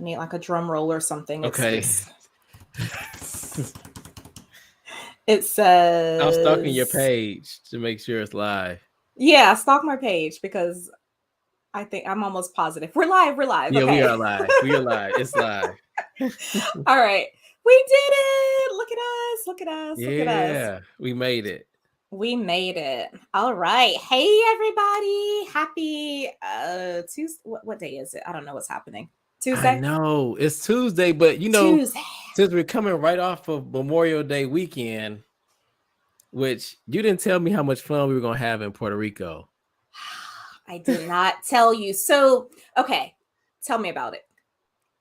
I need like a drum roll or something. Okay. It I'm stalking your says, page to make sure it's live. yeah, stalk my page because I think I'm almost positive. We're live. We're live. Yeah, we Okay. are live. We are live. It's live. All right. We did it. Look at us. Look at us. Look at us. Yeah, we made it. We made it. All right. Hey everybody. Happy Tuesday. What day is it? I don't know what's happening. I Tuesday? know it's Tuesday, but Tuesday. since we're coming right off of Memorial Day weekend, which you didn't tell me how much fun we were gonna have in Puerto Rico. I did not tell you. So, okay. Tell me about it.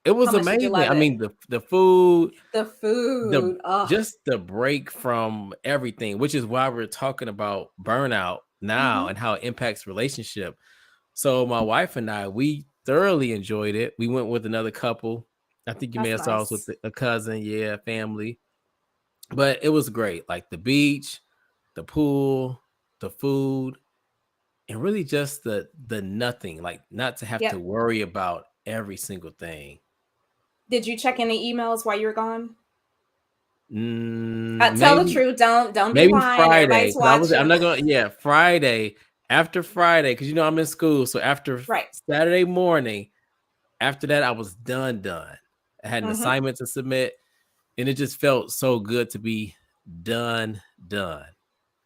It was How much did you amazing. love I it? mean, the food, The food. Oh. just the break from everything, which is why we're talking about burnout now and how it impacts relationship. So my wife and I, we thoroughly enjoyed it. We went with another couple. I think you may That's have saw us with nice. a cousin, yeah, family. But it was great. Like the beach, the pool, the food, and really just the nothing, like not to have to Yep. worry about every single thing. Did you check any emails while you were gone? Tell the Maybe truth. Don't be maybe lying. Friday. Everybody's 'Cause I'm watching. not going, yeah, Friday, after Friday, because I'm in school. So after Right. Saturday morning, after that, I was done. I had an Mm-hmm. assignment to submit, and it just felt so good to be done.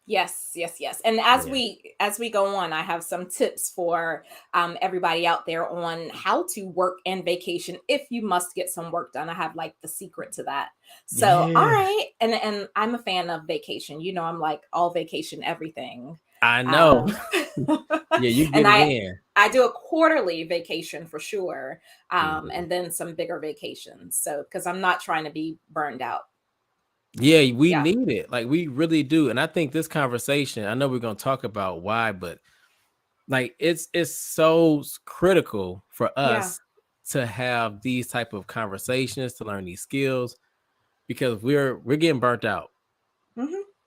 Yes, yes, yes. And as Yeah. we go on, I have some tips for everybody out there on how to work and vacation if you must get some work done. I have like the secret to that. So, all Yeah. right, and I'm a fan of vacation. I'm like all vacation everything. I know. Um, Yeah, you and get it in. I do a quarterly vacation for sure, Mhm. and then some bigger vacations. So because I'm not trying to be burned out. Yeah, we Yeah, need it. Like we really do. And I think this conversation, I know we're going to talk about why, but like it's so critical for yeah. us to have these type of conversations, to learn these skills, because we're getting burnt out. Hmm.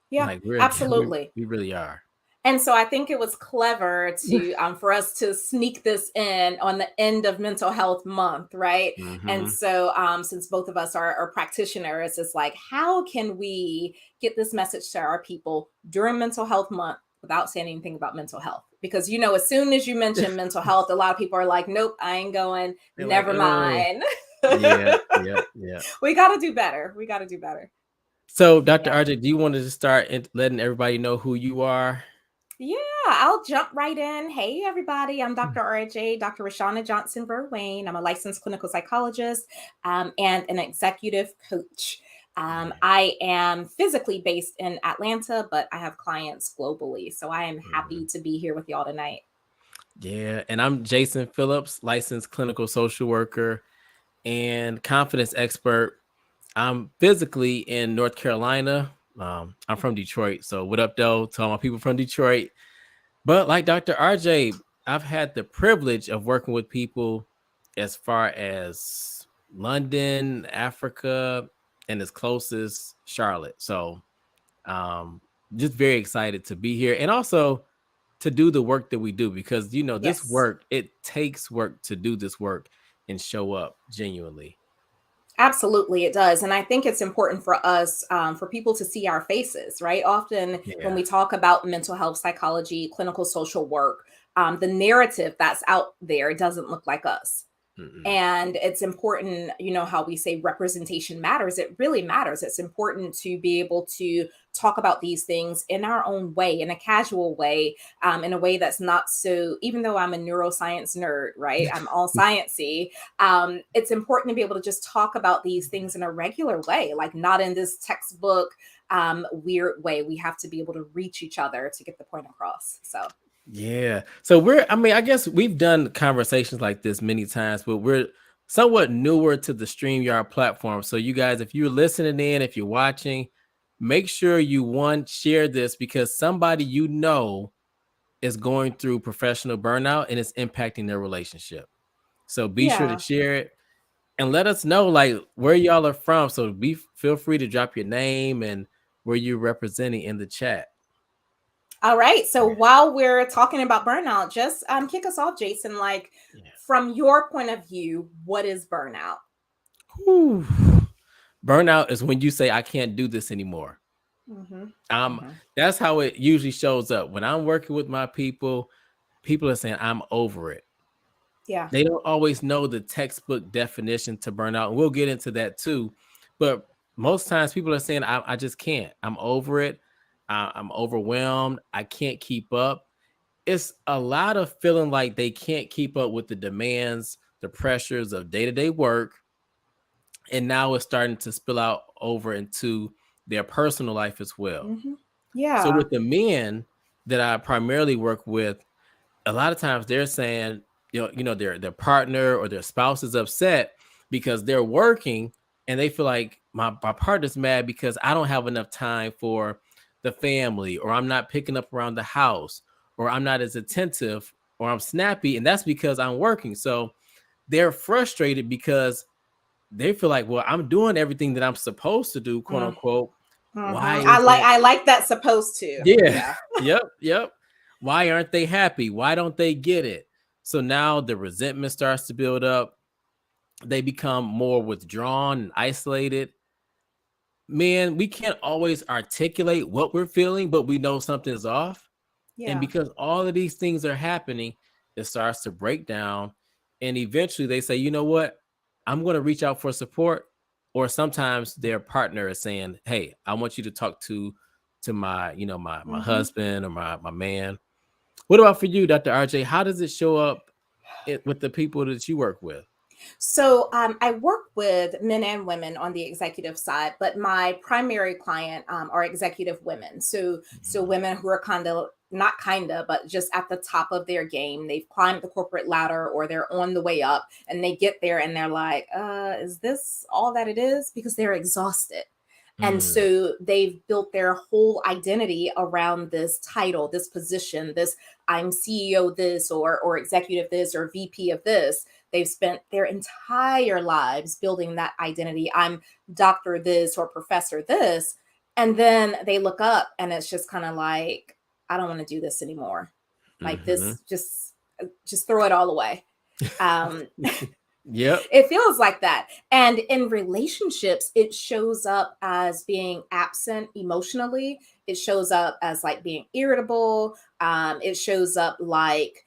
Yeah, Like we're absolutely. we really are. And so I think it was clever to for us to sneak this in on the end of Mental Health Month, right? And Hmm. so since both of us are practitioners, it's like, how can we get this message to our people during Mental Health Month without saying anything about mental health? Because as soon as you mention mental health, a lot of people are like, "Nope, I ain't going. They're like, Never oh, mind." yeah, yeah. We got to do better. We got to do better. So, Dr. Yeah. RJ, do you want to just start letting everybody know who you are? Yeah, I'll jump right in. Hey, everybody. I'm Dr. RJ, Dr. Rashana Johnson Verwain. I'm a licensed clinical psychologist and an executive coach. I am physically based in Atlanta, but I have clients globally. So I am Mhm. happy to be here with y'all tonight. Yeah, and I'm Jason Phillips, licensed clinical social worker and confidence expert. I'm physically in North Carolina. I'm from Detroit, so what up, though, to all my people from Detroit. But like Dr. RJ, I've had the privilege of working with people as far as London, Africa, and as close as Charlotte. So um, just very excited to be here and also to do the work that we do, because this Yes. work, it takes work to do this work and show up genuinely. Absolutely, it does. And I think it's important for us, for people to see our faces, right? Often when Yeah. we talk about mental health psychology, clinical social work, the narrative that's out there doesn't look like us. Mm-mm. And it's important, how we say representation matters. It really matters. It's important to be able to talk about these things in our own way, in a casual way, in a way that's not so, even though I'm a neuroscience nerd, right? I'm all sciencey. It's important to be able to just talk about these things in a regular way, like not in this textbook weird way. We have to be able to reach each other to get the point across. So Yeah. So I guess we've done conversations like this many times, but we're somewhat newer to the StreamYard platform. So you guys, if you're listening in, if you're watching, make sure you share this, because somebody is going through professional burnout and it's impacting their relationship. So be sure to yeah. share it and let us know like where y'all are from. So feel free to drop your name and where you're representing in the chat. All right. So while we're talking about burnout, just kick us off, Jason. Like, Yeah. from your point of view, what is burnout? Whew. Burnout is when you say I can't do this anymore. Mm-hmm. Um, Mm-hmm. that's how it usually shows up. When I'm working with my people, people are saying I'm over it. Yeah. They don't always know the textbook definition to burnout. And we'll get into that too. But most times people are saying, I just can't. I'm over it. I'm overwhelmed. I can't keep up. It's a lot of feeling like they can't keep up with the demands, the pressures of day to day work. And now it's starting to spill out over into their personal life as well. Mm-hmm. So Yeah. with the men that I primarily work with, a lot of times they're saying, their partner or their spouse is upset because they're working and they feel like my partner's mad because I don't have enough time for the family, or I'm not picking up around the house, or I'm not as attentive, or I'm snappy, and that's because I'm working. So they're frustrated because they feel like, well, I'm doing everything that I'm supposed to do, quote unquote. Why Mm-hmm. isn't I like that supposed to. yeah. Yeah. Yep. Why aren't they happy? Why don't they get it? So now the resentment starts to build up. They become more withdrawn and isolated. Man, we can't always articulate what we're feeling, but we know something's off. And Yeah. because all of these things are happening, it starts to break down. And eventually they say, you know what? I'm going to reach out for support. Or sometimes their partner is saying, hey, I want you to talk to my, my Mm-hmm. husband or my man. What about for you, Dr. RJ? How does it show up with the people that you work with? So I work with men and women on the executive side, but my primary client are executive women. So Mhm. women who are kind of not kind of, but just at the top of their game. They've climbed the corporate ladder or they're on the way up, and they get there and they're like, "Is this all that it is?" Because they're exhausted. And Mm, so they've built their whole identity around this title, this position, this I'm CEO this or executive this or VP of this. They've spent their entire lives building that identity. I'm doctor this or professor this. And then they look up and it's just kind of like, I don't want to do this anymore. Like mhm. this, just throw it all away. Um, Yep. it feels like that. And in relationships, it shows up as being absent emotionally. It shows up as like being irritable. It shows up like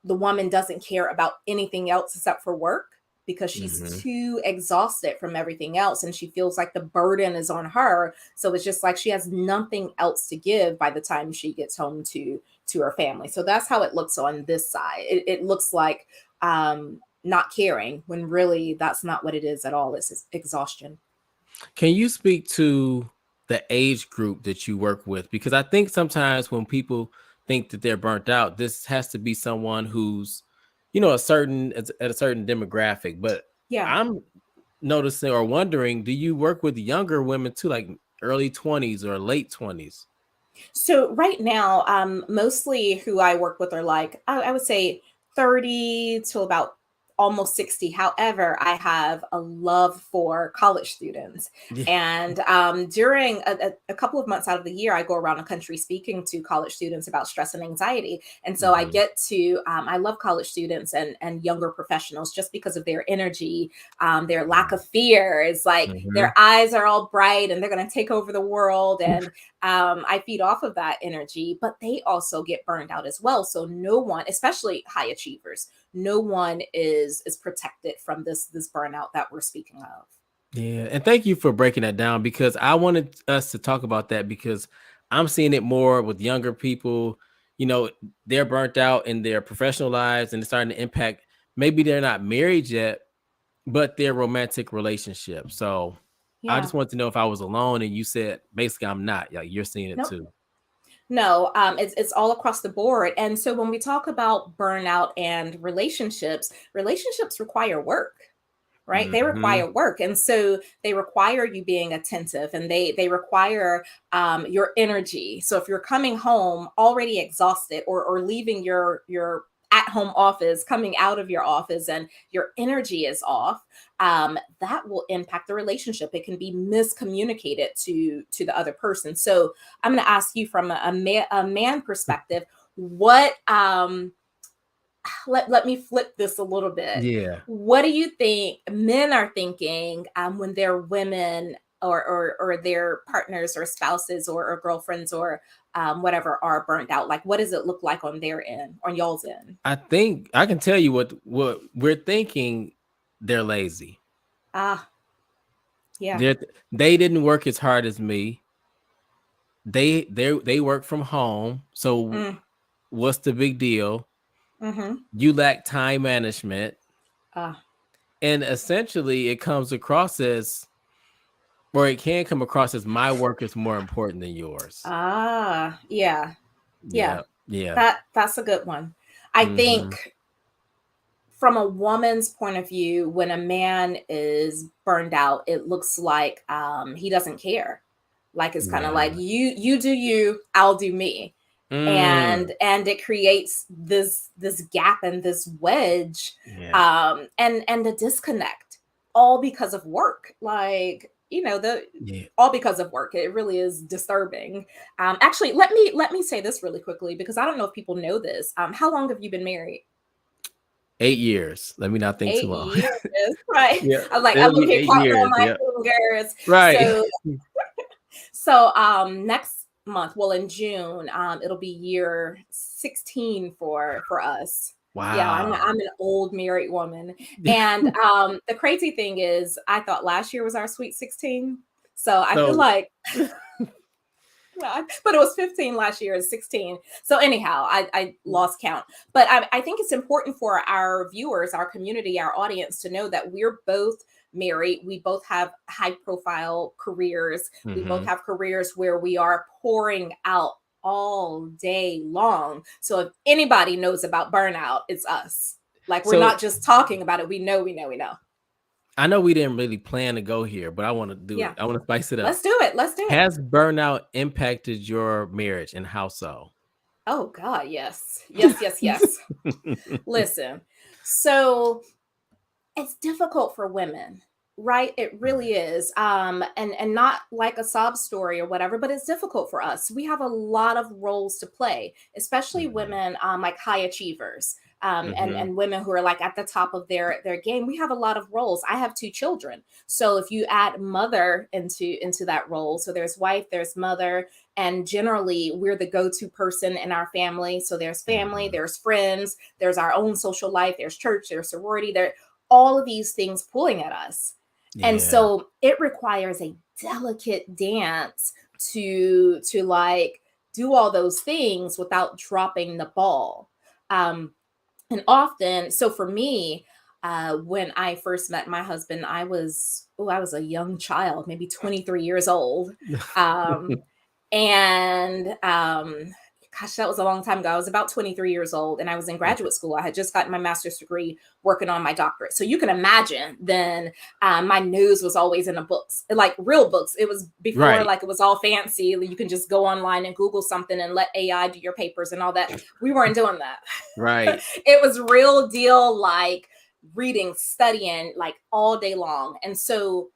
the woman doesn't care about anything else except for work because she's Mhm. too exhausted from everything else and she feels like the burden is on her, so it's just like she has nothing else to give by the time she gets home to her family. So that's how it looks on this side. It looks like not caring when really that's not what it is at all. It's exhaustion. Can you speak to the age group that you work with? Because I think sometimes when people think that they're burnt out, this has to be someone who's, at a certain demographic. But Yeah. I'm noticing or wondering, do you work with younger women too, like early 20s or late 20s? So right now, mostly who I work with are like I would say 30 to about almost 60. However, I have a love for college students. Yeah. And during a couple of months out of the year, I go around the country speaking to college students about stress and anxiety. And so I Mhm. get to, I love college students and younger professionals just because of their energy, their lack of fear. It's like Mhm. their eyes are all bright and they're going to take over the world. And I feed off of that energy, but they also get burned out as well. So no one, especially high achievers, no one is protected from this burnout that we're speaking of. Yeah, and thank you for breaking that down because I wanted us to talk about that because I'm seeing it more with younger people. You know, they're burnt out in their professional lives and it's starting to impact. Maybe they're not married yet, but their romantic relationship. So I Yeah. just wanted to know if I was alone, and you said basically I'm not. Like you're seeing it Nope. too. No, it's all across the board. And so when we talk about burnout and relationships require work, right? They Hmm. require work, and so they require you being attentive, and they require your energy. So if you're coming home already exhausted or leaving your at-home office, coming out of your office, and your energy is off, that will impact the relationship. It can be miscommunicated to the other person. So I'm going to ask you from a man perspective, what let me flip this a little bit. Yeah. What do you think men are thinking when their women or their partners or spouses or girlfriends or whatever are burnt out? Like, what does it look like on their end, on y'all's end? I think I can tell you what we're thinking. They're lazy. Ah, yeah. They they didn't work as hard as me. They work from home. So Mm, what's the big deal? mm-hmm. You lack time management. Ah, And essentially it comes across as, or it can come across as, my work is more important than yours. yeah, yeah. Yeah. Yeah. That's a good one. I Hmm. think from a woman's point of view, when a man is burned out, it looks like he doesn't care. Like it's kind of like Yeah. you do you, I'll do me, Mm. and it creates this gap and this wedge, Yeah. and the disconnect, all because of work. Like the Yeah. all because of work. It really is disturbing. Actually, let me say this really quickly because I don't know if people know this. How long have you been married? 8 years. Let me not think too 8 long. years, right? Yeah. I'm like, I'm It'll be looking, eight counting on years. my Yep. fingers. Right. So next month, well, in June, it'll be year 16 for us. Yeah, I'm Wow. an old married woman. And the crazy thing is I thought last year was our sweet 16. So I feel So like well, but it was 15 last year, it's 16. So anyhow, I lost count. But I think it's important for our viewers, our community, our audience to know that we're both married. We both have high profile careers. We both mhm. have careers where we are pouring out all day long. So if anybody knows about burnout, it's us. Like we're So not just talking about it. We know, we know, we know. I know we didn't really plan to go here, but I want to do it. Yeah. I want to spice it up. Let's do it. Let's do it. Has burnout impacted your marriage, and how so? Oh God, yes. Yes, yes, yes. Listen. So it's difficult for women, right? It really Right. is. And not like a sob story or whatever, but it's difficult for us. We have a lot of roles to play, especially Mhm. women, like high achievers. Mhm. And women who are like at the top of their game. We have a lot of roles. I have two children, so if you add mother into that role, so there's wife, there's mother, and generally we're the go-to person in our family. So there's family, Mhm. there's friends, there's our own social life, there's church, there's sorority, there all of these things pulling at us. And Yeah. so it requires a delicate dance to like do all those things without dropping the ball. And often, so for me, when I first met my husband, I was a young child, maybe 23 years old. Um, and gosh, that was a long time ago. I was about 23 years old and I was in Okay. graduate school. I had just gotten my master's degree working on my doctorate. So you can imagine then my nose was always in the books, like real books. It was before Right. like it was all fancy. You can just go online and Google something and let AI do your papers and all that. We weren't doing that. Right. It was real deal, like reading, studying like all day long. And so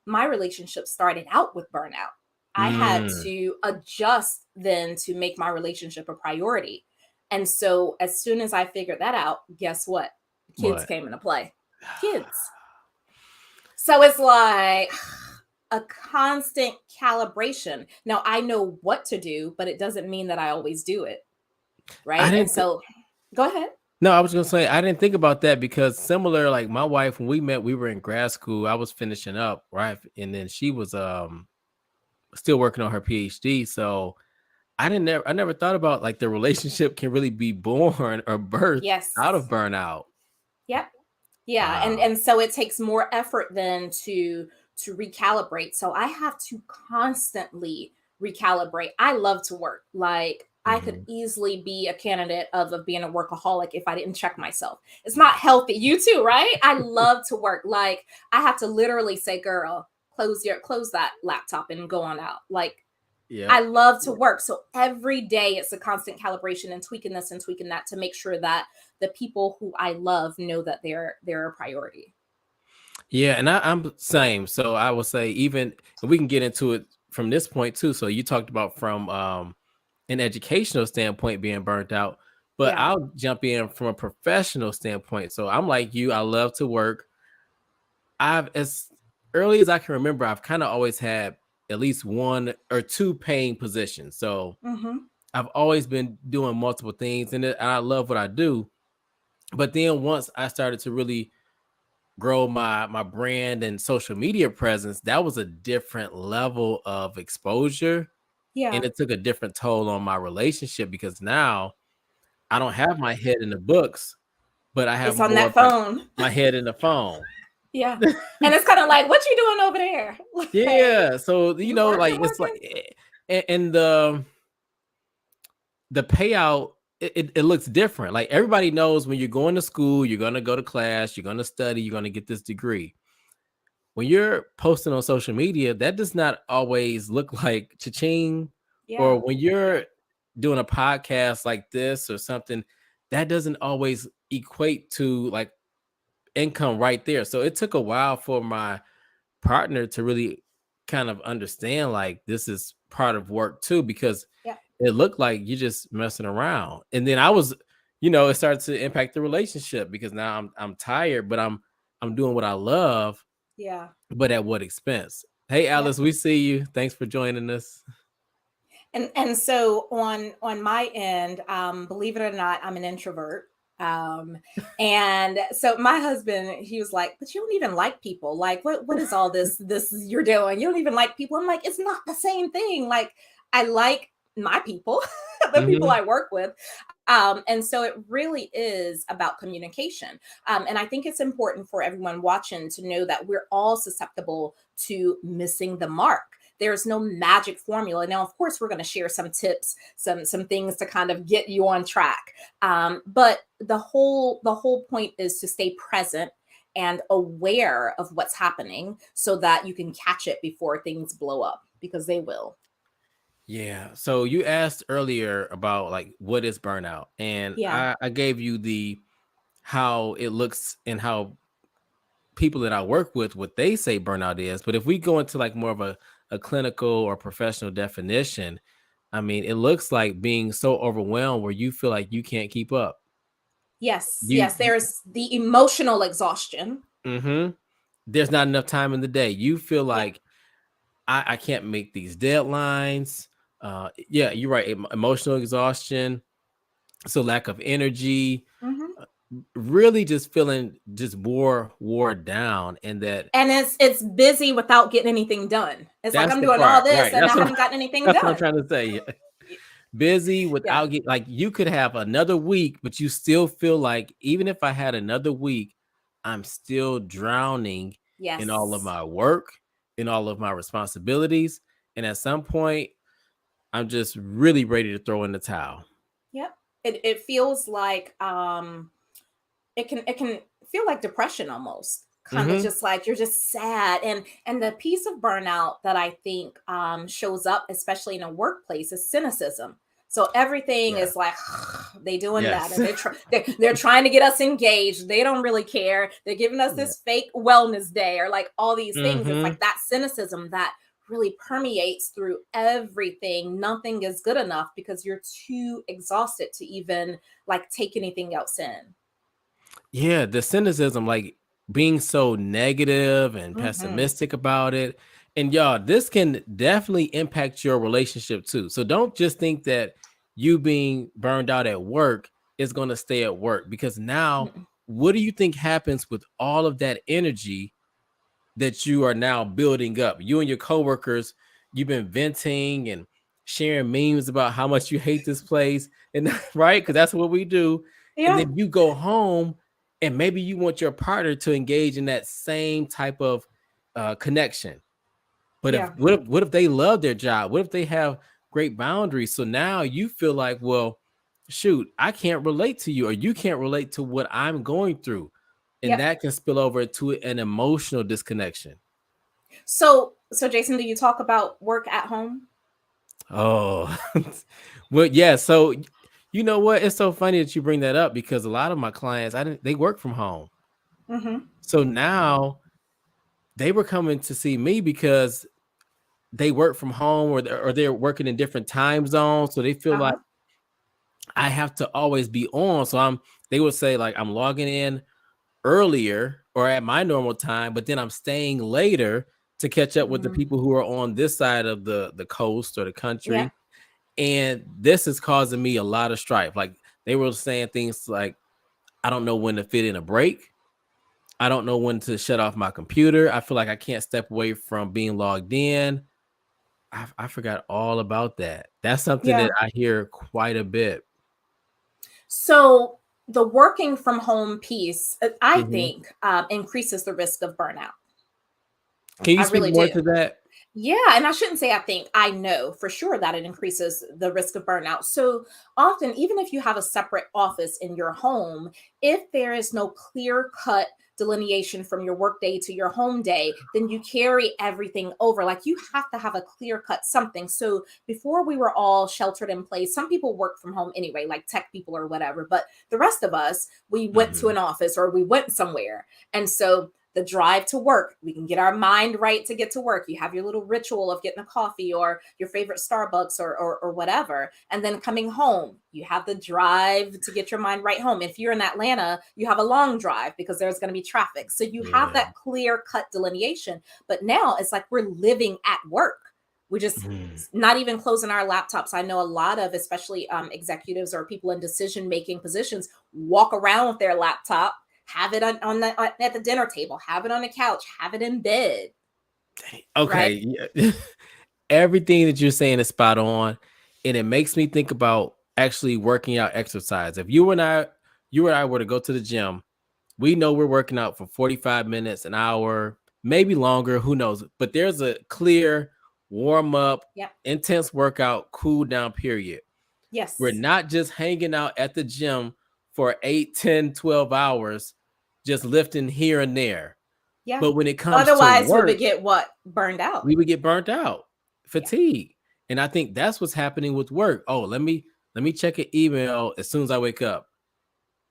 my relationship started out with burnout. I had Mm. to adjust then to make my relationship a priority. And so as soon as I figured that out, guess what? Kids What? came into play. Kids. So it's like a constant calibration. Now I know what to do, but it doesn't mean that I always do it. I Right. And didn't. so go ahead. No, I was gonna say I didn't think about that because similar, like my wife, when we met, we were in grad school. I was finishing up, right, and then she was still working on her PhD. So I never thought about like the relationship can really be born or birthed out of Yes. burnout. Yep. Yeah, Wow. and so it takes more effort than to recalibrate. So I have to constantly recalibrate. I love to work. Like I could Hmm. easily be a candidate of being a workaholic if I didn't check myself. It's not healthy. You too, right? I love to work. Like I have to literally say, "Girl, close that laptop and go on out." Like Yeah. I love to work. So every day it's a constant calibration and tweaking this and tweaking that to make sure that the people who I love know that they're a priority. Yeah, and I'm same. So I would say even and we can get into it from this point too. So you talked about from an educational standpoint being burnt out, but Yeah. I'll jump in from a professional standpoint. So I'm like you, I love to work. I've as early as I can remember, I've kind of always had at least one or two paying positions. So Hmm. I've always been doing multiple things and I love what I do. But then once I started to really grow my brand and social media presence, that was a different level of exposure and Yeah. it took a different toll on my relationship because now I don't have my head in the books, but I have It's on more that of like phone. my head in the phone. Yeah. And it's kind of like, what you doing over there? Like, Yeah, so you like working, it's like working? and the payout it looks different. Like everybody knows when you're going to school, you're going to go to class, you're going to study, you're going to get this degree. When you're posting on social media, that does not always look like cha-ching. Or Yeah. when you're doing a podcast like this or something, that doesn't always equate to like income right there. So it took a while for my partner to really kind of understand like this is part of work too, because Yeah. it looked like you're just messing around. And then it started to impact the relationship because now I'm tired, but I'm doing what I love, Yeah. but at what expense? Hey, Yeah. Alice, we see you. Thanks for joining us. And so on my end, believe it or not, I'm an introvert. And so my husband, he was like, "But you don't even like people. Like, what is all this you're doing? You don't even like people." I'm like, "It's not the same thing. Like, I like my people, the people Mhm. I work with." And so it really is about communication. And I think it's important for everyone watching to know that we're all susceptible to missing the mark. There's no magic formula. Now, of course, we're going to share some tips, some things to kind of get you on track. But the whole point is to stay present and aware of what's happening so that you can catch it before things blow up, because they will. Yeah. So you asked earlier about like what is burnout, and Yeah. I gave you the how it looks and how people that I work with what they say burnout is. But if we go into like more of a clinical or professional definition, I mean, it looks like being so overwhelmed where you feel like you can't keep up. Yes. You, Yes. There's the emotional exhaustion. Mhm. There's not enough time in the day. You feel Yep. like I can't make these deadlines. Yeah, you're right. Emotional exhaustion, so lack of energy, Mhm. uh, really just feeling just wore down, and And it's busy without getting anything done. It's like that's I'm the doing all part, this right? and I haven't gotten anything That's what I'm done. trying to say. Busy Yeah. without get like you could have another week, but you still feel like even if I had another week, I'm still drowning in all of Yes. my work, in all of my responsibilities, and at some point, I'm just really ready to throw in the towel. Yep. It feels like it can feel like depression almost. Kind of Mhm. just like you're just sad. And the piece of burnout that I think shows up, especially in a workplace, is cynicism. So everything Yeah. is like they doing that, Yes. or they're trying to get us engaged. They don't really care. They're giving us Yeah. this fake wellness day, or like all these things. It's Mhm. like that cynicism that really permeates through everything. Nothing is good enough because you're too exhausted to even like take anything else in. Yeah, the cynicism, like being so negative and Hmm. pessimistic about it. And y'all, this can definitely impact your relationship too. So don't just think that you being burned out at work is going to stay at work because now, what do you think happens with all of that energy that you are now building up? You and your coworkers, you've been venting and sharing memes about how much you hate this place, and right, because that's what we do. And Yeah. then you go home, and maybe you want your partner to engage in that same type of connection. But if Yeah. what if they love their job? What if they have great boundaries? So now you feel like, well, shoot, I can't relate to you, or you can't relate to what I'm going through, and Yep. that can spill over into an emotional disconnection. So Jason, do you talk about work at home? Oh, well, yeah. So, you know what? It's so funny that you bring that up because a lot of my clients, they work from home. Mm-hmm. So now they were coming to see me because they work from home or they're working in different time zones. So they feel like Uh-huh. I have to always be on. So they would say like I'm logging in earlier or at my normal time, but then I'm staying later to catch up with the Mm. people who are on this side of the coast or the Yeah. country. And this is causing me a lot of strife. Like they were saying things like, I don't know when to fit in a break. I don't know when to shut off my computer. I feel like I can't step away from being logged in. I forgot all about that. That's something that Yeah. I hear quite a bit. So the working from home piece, I Mhm. think, increases the risk of burnout. Can you I speak really more do. to that? Yeah, and I shouldn't say I think, I know for sure that it increases the risk of burnout. So often, even if you have a separate office in your home, if there is no clear cut delineation from your work day to your home day, then you carry everything over. Like you have to have a clear cut something. So before we were all sheltered in place, some people work from home anyway, like tech people or whatever, but the rest of us, we went to Mhm. an office or we went somewhere. And so the drive to work, we can get our mind right to get to work. You have your little ritual of getting a coffee or your favorite Starbucks or whatever. And then coming home, you have the drive to get your mind right home. If you're in Atlanta, you have a long drive because there's going to be traffic. So you have Yeah. that clear cut delineation. But now it's like we're living at work. We just Mhm. not even closing our laptops. I know a lot of, especially executives or people in decision making positions, walk around with their laptop, have it at the dinner table, have it on the couch, have it in bed, right? Okay. Yeah. Everything that you're saying is spot on, and it makes me think about actually working out exercise. If you and I were to go to the gym, we know we're working out for 45 minutes, an hour, maybe longer, who knows? But there's a clear warm up, Yep. intense workout, cool down period. We're Yes. not just hanging out at the gym for 8, 10, 12 hours, just lifting here and there. Yeah. But when it comes to Otherwise, we would work, get what? Burned out. we would get burnt out, Yeah. fatigue. And I think that's what's happening with work. Oh, let me check an email as soon as I wake up.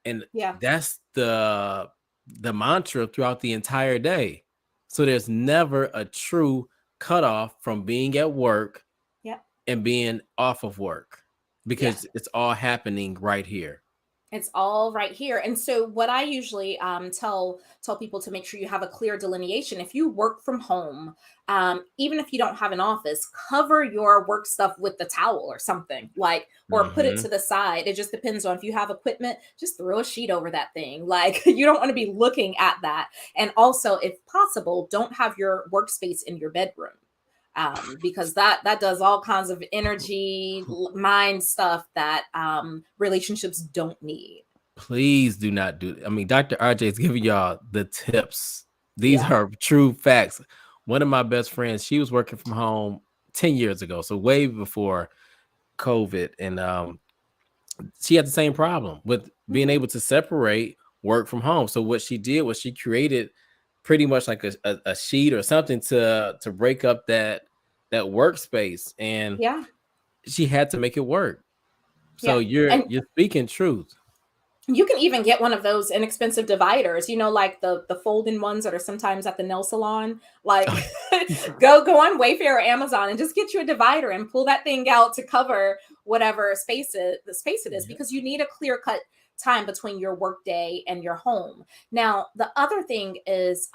And Yeah. that's the mantra throughout the entire day. So there's never a true cutoff from being at work Yeah. and being off of work Yeah. because it's all happening right here. It's all right here. And so what I usually tell people to make sure you have a clear delineation. If you work from home, even if you don't have an office, cover your work stuff with the towel or something, like, or put it Hmm. to the side. It just depends on if you have equipment, just throw a sheet over that thing. Like you don't want to be looking at that. And also, if possible, don't have your workspace in your bedroom, because that does all kinds of energy, mind stuff that relationships don't need. Please do not do. I mean, Dr. RJ is giving y'all the tips. These Yeah. are true facts. One of my best friends, she was working from home 10 years ago, so way before COVID, and she had the same problem with being Hmm. able to separate work from home. So what she did was she created pretty much like a sheet or something to break up that workspace, and Yeah. she had to make it work. So Yeah. you're And you're speaking truth. you can even get one of those inexpensive dividers, like the folding ones that are sometimes at the nail salon. Like go on Wayfair or Amazon and just get you a divider and pull that thing out to cover whatever the space it is, Yeah. because you need a clear cut time between your work day and your home. Now, the other thing is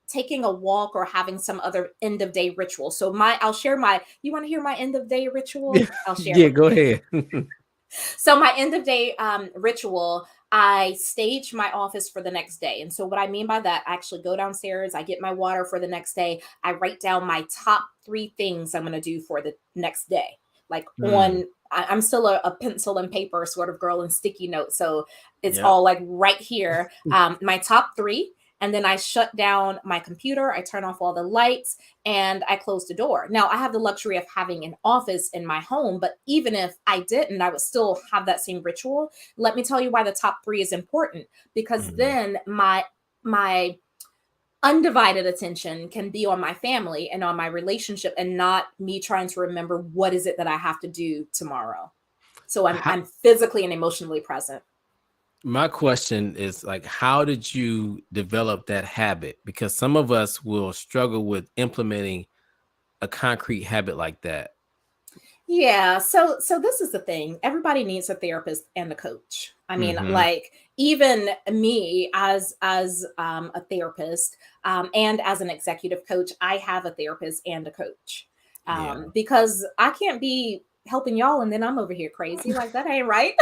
taking a walk or having some other end of day ritual. So I'll share my, you want to hear my end of day ritual? I'll share Yeah, with go you. ahead. So my end of day ritual, I stage my office for the next day. And so what I mean by that, I actually go downstairs, I get my water for the next day, I write down my top 3 things I'm going to do for the next day. Like Mm, I'm still a pencil and paper sort of girl and sticky notes. So it's yep. all like right here. My top three. And then I shut down my computer. I turn off all the lights and I closed the door. Now, I have the luxury of having an office in my home, but even if I didn't, I would still have that same ritual. Let me tell you why the top 3 is important, because Mhm. then my undivided attention can be on my family and on my relationship, and not me trying to remember what is it that I have to do tomorrow. So How, I'm physically and emotionally present. my question is like, how did you develop that habit? Because some of us will struggle with implementing a concrete habit like that. Yeah, so this is the thing. Everybody needs a therapist and a coach. I mean, Hmm. like even me as a therapist and as an executive coach, I have a therapist and a coach Yeah. because I can't be helping y'all and then I'm over here crazy like that ain't right.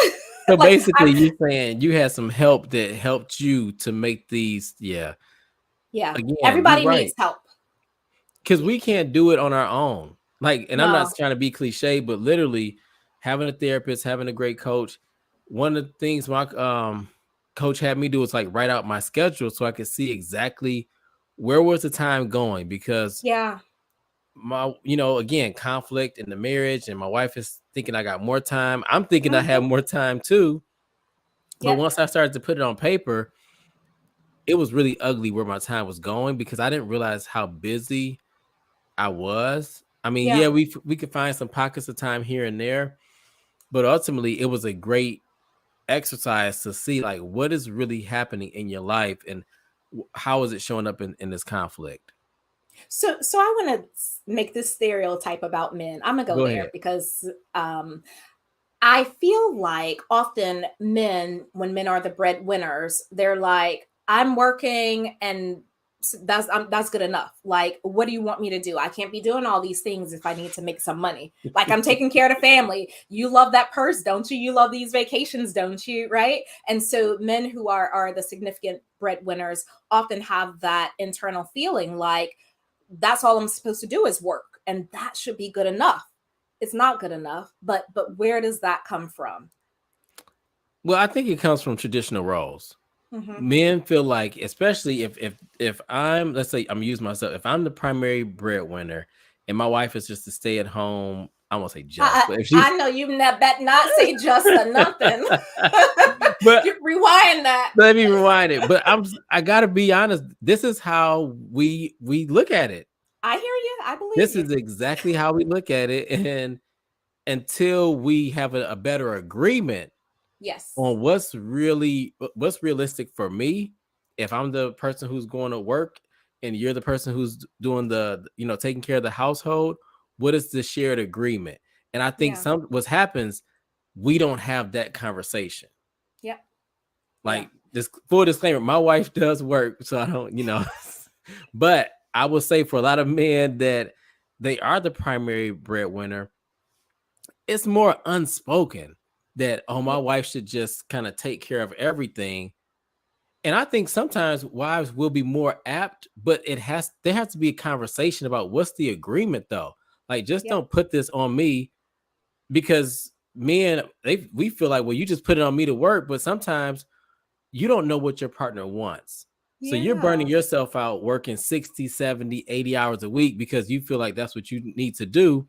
So Like basically, I'm you're saying you had some help that helped you to make these. Yeah. yeah, Again, you're everybody right. needs help. Because we can't do it on our own. Like, and I'm not No. trying to be cliche, but literally having a therapist, having a great coach. One of the things my coach had me do was like write out my schedule so I could see exactly where was the time going, because Yeah. my, again, conflict in the marriage, and my wife is thinking I got more time. I'm thinking I have Mhm. more time too. But Yep. once I started to put it on paper, it was really ugly where my time was going because I didn't realize how busy I was. I mean, yeah, Yeah. we could find some pockets of time here and there, but ultimately it was a great exercise to see like what is really happening in your life, and how is it showing up in this conflict. So I want to make this stereotype about men. I'm gonna go Go there ahead. because I feel like often men, when men are the breadwinners, they're like, I'm working and that's good enough. Like, what do you want me to do? I can't be doing all these things if I need to make some money. Like, I'm taking care of the family. You love that purse, don't you? You love these vacations, don't you? Right? And so men who are the significant breadwinners often have that internal feeling like that's all I'm supposed to do is work, and that should be good enough. It's not good enough, but where does that come from? Well, I think it comes from traditional roles. Hmm. Men feel like, especially if I'm, let's say I'm using myself, if I'm the primary breadwinner and my wife is just to stay at home, I won't say just, I, but if I, she's I know you bet not say just or nothing. but You rewind that. let me rewind it. But I gotta be honest. This is how we look at it. I hear you. I believe This you. is exactly how we look at it. And until we have a better agreement Yes. on what's realistic for me, if I'm the person who's going to work and you're the person who's doing the, taking care of the household, what is the shared agreement? And I think Yeah. some what happens, we don't have that conversation. Yep. Yeah. Like, this full disclaimer, my wife does work, so I don't, but I will say for a lot of men that they are the primary breadwinner, it's more unspoken that, oh, my Yeah. wife should just kind of take care of everything. And I think sometimes wives will be more apt, but there has to be a conversation about what's the agreement though. Like, just Yep. don't put this on me, because men, we feel like, well, you just put it on me to work, but sometimes you don't know what your partner wants. So you're burning Yeah. yourself out working 60, 70, 80 hours a week because you feel like that's what you need to do.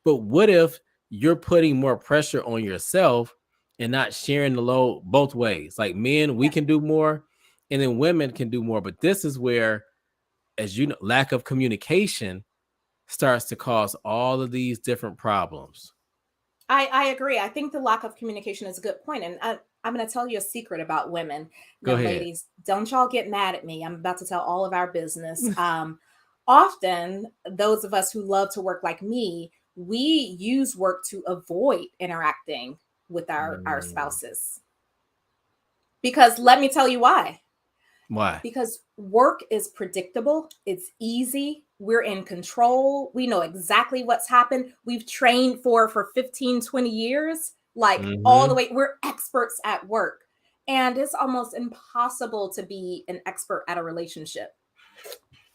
But what if you're putting more pressure on yourself and not sharing the load both ways? Like, men, we Yeah. can do more, and then women can do more. But this is where, as you know, lack of communication starts to cause all of these different problems. I agree. I think the lack of communication is a good point. And I'm going to tell you a secret about women. Go Now, ahead. ladies, don't y'all get mad at me. I'm about to tell all of our business. Often, those of us who love to work like me, we use work to avoid interacting with our Mm, spouses. Because let me tell you why. why? Because work is predictable, it's easy, we're in control, we know exactly what's happened, we've trained for 15, 20 years, like all the Hmm. way, we're experts at work. And it's almost impossible to be an expert at a relationship.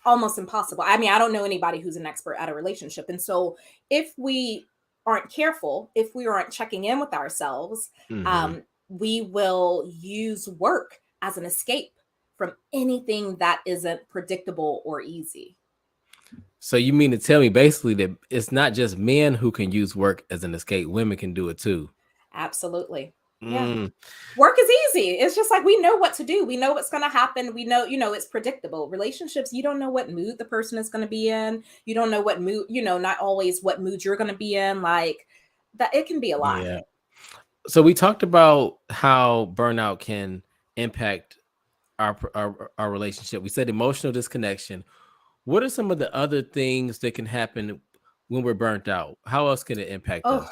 Almost impossible. I mean, I don't know anybody who's an expert at a relationship. And so if we aren't careful, if we aren't checking in with ourselves, Hmm. we will use work as an escape from anything that isn't predictable or easy. So you mean to tell me basically that it's not just men who can use work as an escape, women can do it too? Absolutely. Yeah. Mm, Work is easy. It's just like we know what to do. We know what's going to happen. We know, it's predictable. Relationships, you don't know what mood the person is going to be in. You don't know what mood, not always what mood you're going to be in. Like that, it can be a lot. yeah. So we talked about how burnout can impact our relationship. We said emotional disconnection. What are some of the other things that can happen when we're burnt out? How else can it impact Oh, us?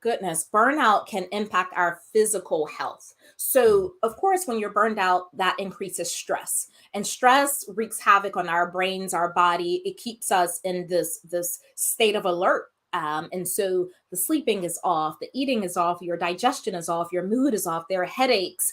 goodness. Burnout can impact our physical health. Mm, So, of course, when you're burned out, that increases stress. And stress wreaks havoc on our brains, our body. It keeps us in this state of alert. And so the sleeping is off, the eating is off, your digestion is off, your mood is off, there are headaches,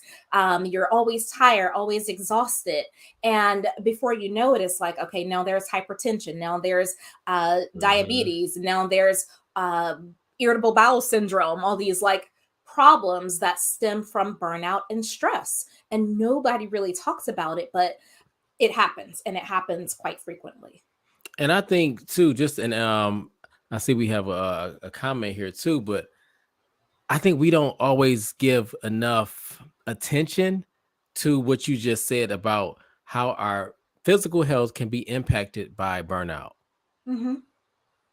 you're always tired, always exhausted. And before you know it, it's like, okay, now there's hypertension, now there's mhm. diabetes, now there's uh, irritable bowel syndrome, all these like problems that stem from burnout and stress. And nobody really talks about it, but it happens and it happens quite frequently. And I think too, just and I see we have a comment here too, but I think we don't always give enough attention to what you just said about how our physical health can be impacted by burnout. Hmm.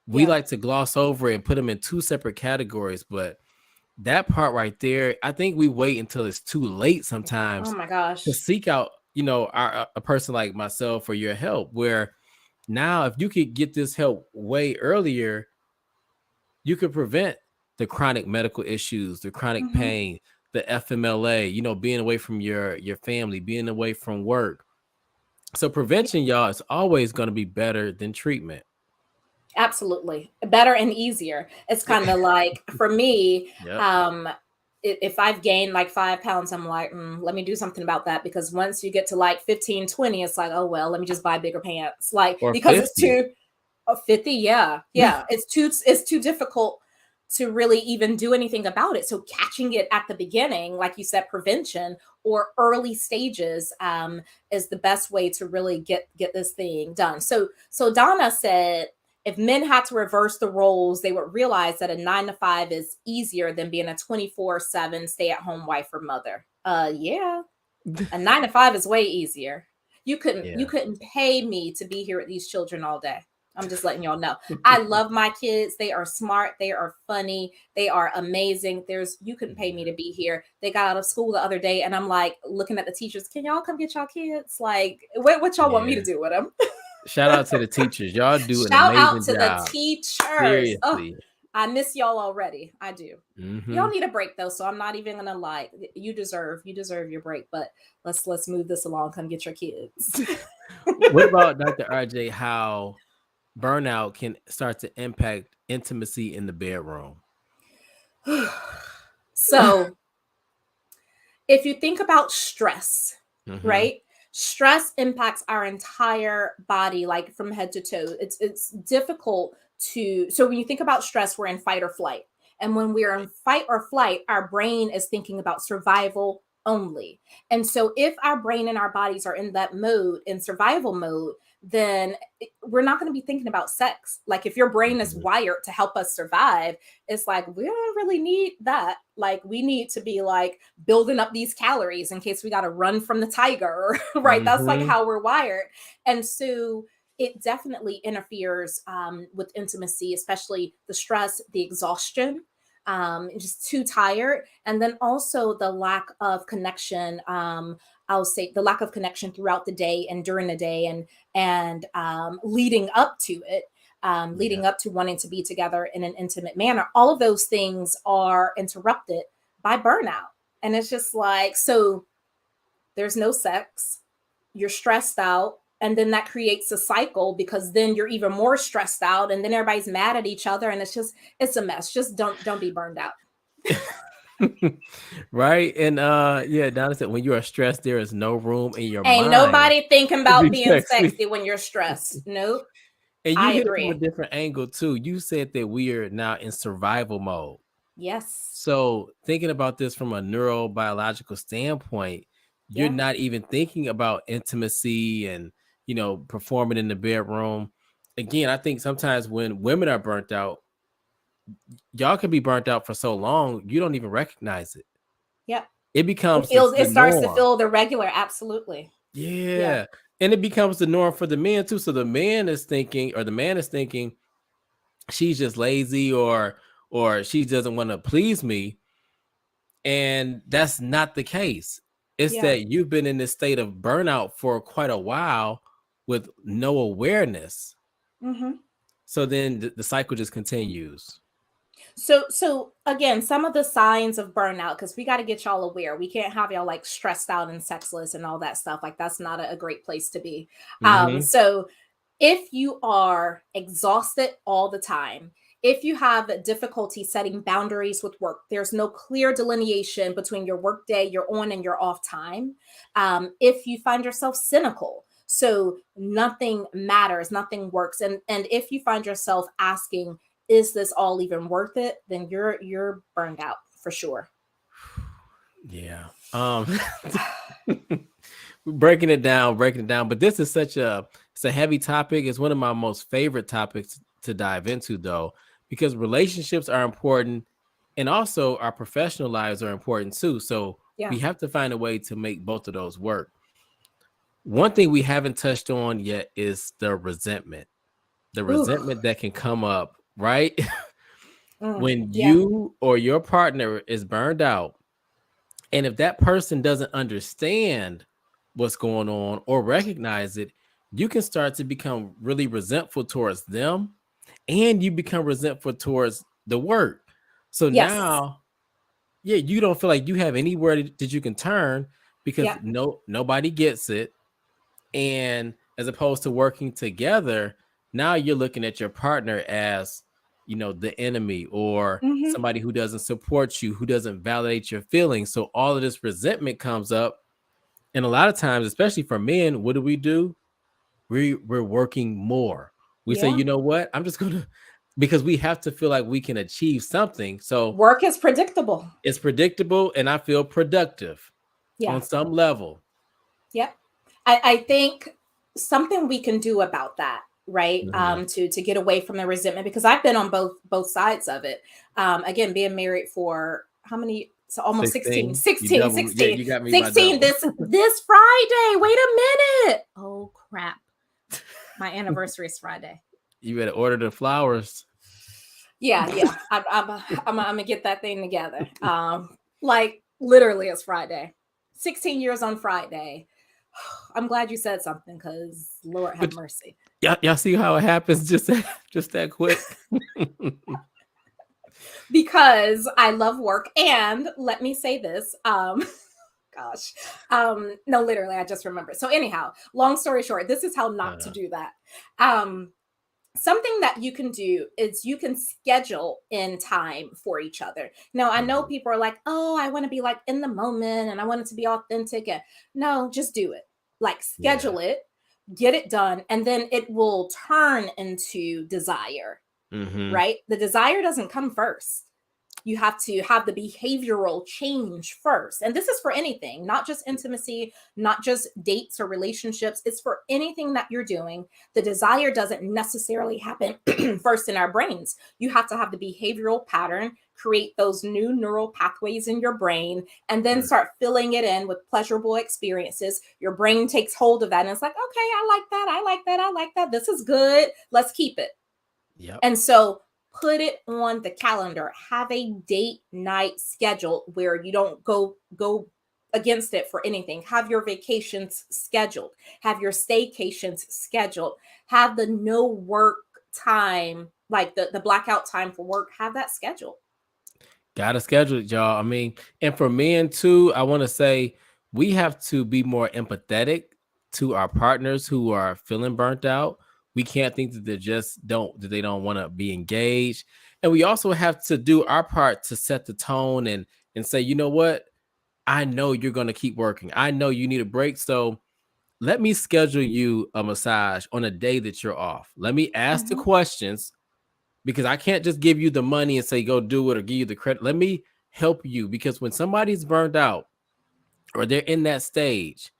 We Yeah. like to gloss over and put them in two separate categories, but that part right there, I think we wait until it's too late Oh sometimes my to gosh. seek out, a person like myself or your help. Where now, if you could get this help way earlier, you could prevent the chronic medical issues, the chronic Hmm. pain, the FMLA, being away from your family, being away from work. So prevention, y'all, is always going to be better than treatment. Absolutely. Better and easier. It's kind of like for me, Yep. um, if I've gained like 5 pounds, I'm like, let me do something about that. Because once you get to like 15, 20, it's like, oh, well, let me just buy bigger pants. Like, Or because it's 50. too, 50. Yeah. Yeah. It's too difficult to really even do anything about it. So catching it at the beginning, like you said, prevention or early stages, is the best way to really get this thing done. So Donna said if men had to reverse the roles, they would realize that a 9 to 5 is easier than being a 24/7 stay at home wife or mother. Yeah, a 9 to 5 is way easier. You Yeah. couldn't pay me to be here with these children all day. I'm just letting y'all know. I love my kids. They are smart. They are funny. They are amazing. You couldn't pay me to be here. They got out of school the other day, and I'm like looking at the teachers. Can y'all come get y'all kids? Like, what y'all want me Yeah. to do with them? Shout out to the teachers. Y'all do an Shout out amazing to the job. teachers. Oh, Seriously. I miss y'all already. I do. Y'all Hmm. need a break though, so I'm not even gonna lie. You deserve your break, but let's move this along. Come get your kids. What about Dr. RJ? How burnout can start to impact intimacy in the bedroom? So if you think about stress, Hmm. right? Stress impacts our entire body, like from head to toe. It's difficult to. So when you think about stress, we're in fight or flight, and when we're in fight or flight, our brain is thinking about survival only. And so if our brain and our bodies are in that mode, in survival mode, then we're not going to be thinking about sex. Like if your brain is Hmm. wired to help us survive, it's like we don't really need that. Like we need to be like building up these calories in case we got to run from the tiger, right? That's like Hmm. how we're wired. And so it definitely interferes with intimacy, especially the stress, the exhaustion, just too tired. And then also the lack of connection. I'll say the lack of connection throughout the day and during the day and leading up to it, Yeah. leading up to wanting to be together in an intimate manner. All of those things are interrupted by burnout. And it's just like, so there's no sex, you're stressed out, and then that creates a cycle because then you're even more stressed out and then everybody's mad at each other and it's a mess. Just don't be burned out. Right. And yeah, Donna said when you are stressed, there is no room in your Ain't mind nobody thinking to about be being sexy. sexy when you're stressed. Nope. And you I hit it from a agree. different angle too. You said that we are now in survival mode. Yes. So thinking about this from a neurobiological standpoint, you're Yeah. not even thinking about intimacy and performing in the bedroom. Again, I think sometimes when women are burnt out, y'all can be burnt out for so long you don't even recognize it. Yep. It It becomes feels, the it starts to norm. feel the regular. Absolutely. Yeah. Yeah. And it becomes the norm for the men too. So the man is thinking, or the man is thinking, she's just lazy, or she doesn't want to please me. And that's not the case. It's Yeah. that you've been in this state of burnout for quite a while with no awareness. Hmm. So then the cycle just continues. So again, some of the signs of burnout, because we got to get y'all aware. We can't have y'all like stressed out and sexless and all that stuff. Like that's not a great place to be. Hmm. So if you are exhausted all the time, if you have difficulty setting boundaries with work, there's no clear delineation between your work day, your on and your off time. If you find yourself cynical, so nothing matters, nothing works, and if you find yourself asking, is this all even worth it? Then you're burned out for sure. Yeah. Breaking it down. But this is such it's a heavy topic. It's one of my most favorite topics to dive into, though, because relationships are important, and also our professional lives are important too. So Yeah. we have to find a way to make both of those work. One thing we haven't touched on yet is the Ooh. resentment that can come up, right? When Yeah. you or your partner is burned out, and if that person doesn't understand what's going on or recognize it, you can start to become really resentful towards them, and you become resentful towards the work. So Yes. now, yeah, you don't feel like you have anywhere that you can turn because Yeah. nobody gets it. And as opposed to working together, now you're looking at your partner as, the enemy, or Hmm. somebody who doesn't support you, who doesn't validate your feelings. So all of this resentment comes up. And a lot of times, especially for men, what do? We're working more. We say, Yeah. you know what? I'm just gonna because we have to feel like we can achieve something. So Work is predictable. it's predictable, and I feel productive Yeah. on some level. Yep. I think something we can do about that, right? Mhm. To get away from the resentment, because I've been on both sides of it. Again, being married for how many? So almost 16, 16, you 16, double. Yeah, 16, you got me by 16 double. this Friday. Wait a minute. Oh crap. My anniversary is Friday. You better order the flowers. Yeah, yeah. I'm gonna get that thing together. Like literally, it's Friday. 16 years on Friday. I'm glad you said something, because Lord have But mercy. y'all see how it happens just that quick. Because I love work, and let me say this. Gosh, no, literally, I just remembered. So anyhow, long story short, this is how not to Uh, do that. Um, Something that you can do is you can schedule in time for each other. Now, I know mhm. people are like, oh, I want to be like in the moment and I want it to be authentic. And no, just do it. Like Yeah. schedule it, get it done, and then it will turn into desire, Hmm. right? The desire doesn't come first. You have to have the behavioral change first. And this is for anything, not just intimacy, not just dates or relationships. It's for anything that you're doing. The desire doesn't necessarily happen first in our brains. You have to have the behavioral pattern, create those new neural pathways in your brain, and then start filling it in with pleasurable experiences. Your brain takes hold of that and it's like, okay, I like that. I like that. I like that. This is good. Let's keep it. Yep. And so put it on the calendar. Have a date night schedule where you don't go against it for anything. Have your vacations scheduled. Have your staycations scheduled. Have the no work time, like the blackout time for work, have that scheduled. Gotta schedule it, y'all. I mean, and for men too, I want to say we have to be more empathetic to our partners who are feeling burnt out. We can't think that they don't want to be engaged. And we also have to do our part to set the tone and say, you know what? I know you're gonna keep working. I know you need a break. So let me schedule you a massage on a day that you're off. Let me ask the Mhm. questions because I can't just give you the money and say go do it or give you the credit. Let me help you because when somebody's burned out or they're in that stage,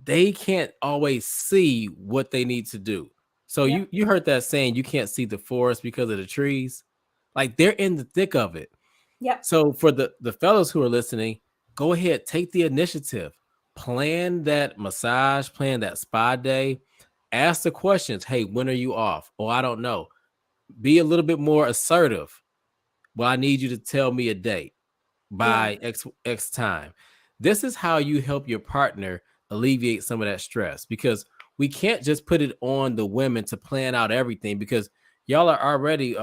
they can't always see what they need to do. So Yep. you heard that saying you can't see the forest because of the trees. Like they're in the thick of it. Yep. So for the fellows who are listening, go ahead, take the initiative, plan that massage, plan that spa day, ask the questions. Hey, when are you off? Oh, I don't know. Be a little bit more assertive. Well, I need you to tell me a date Yeah. by X time. This is how you help your partner alleviate some of that stress, because we can't just put it on the women to plan out everything, because y'all are already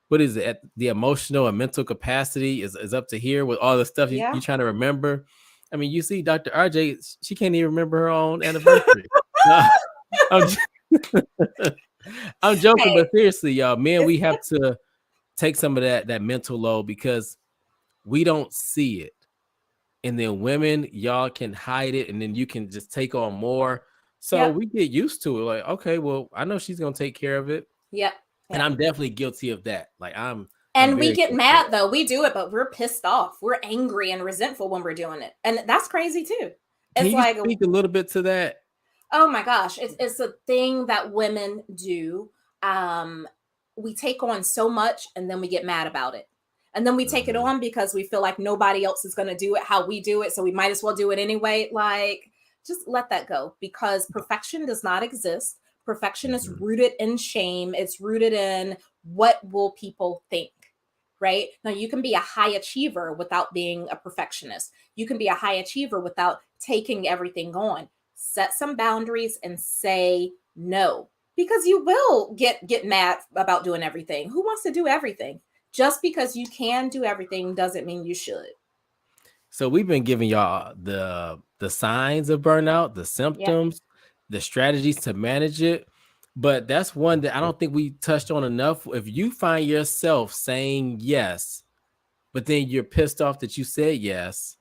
what is it, at the emotional and mental capacity is up to here with all the stuff Yeah. you trying to remember. I mean, you see Dr. RJ, she can't even remember her own anniversary. No, I'm, I'm joking, Hey, but seriously, y'all, man, it's we have to take some of that mental load, because we don't see it. And then women, y'all can hide it, and then you can just take on more. So yep. we get used to it. Like, okay, well, I know she's gonna take care of it. Yep. And Yep. I'm definitely guilty of that. Like I'm And we very get guilty of mad that. though. We do it, but we're pissed off. We're angry and resentful when we're doing it. And that's crazy too. Can It's you like, speak a little bit to that? oh my gosh, it's a thing that women do. Um, we take on so much and then we get mad about it. And then we take it Mhm. on because we feel like nobody else is going to do it how we do it. So we might as well do it anyway. Like, just let that go, because perfection does not exist. Perfection is Mhm. rooted in shame, it's rooted in what will people think. Right now, you can be a high achiever without being a perfectionist. You can be a high achiever without taking everything on. Set some boundaries and say no, because you will get mad about doing everything. Who wants to do everything? Just because you can do everything doesn't mean you should. So we've been giving y'all the signs of burnout, the Yep. symptoms, the strategies to manage it. But that's one that I don't think we touched on enough. If you find yourself saying yes, but then you're pissed off that you said yes,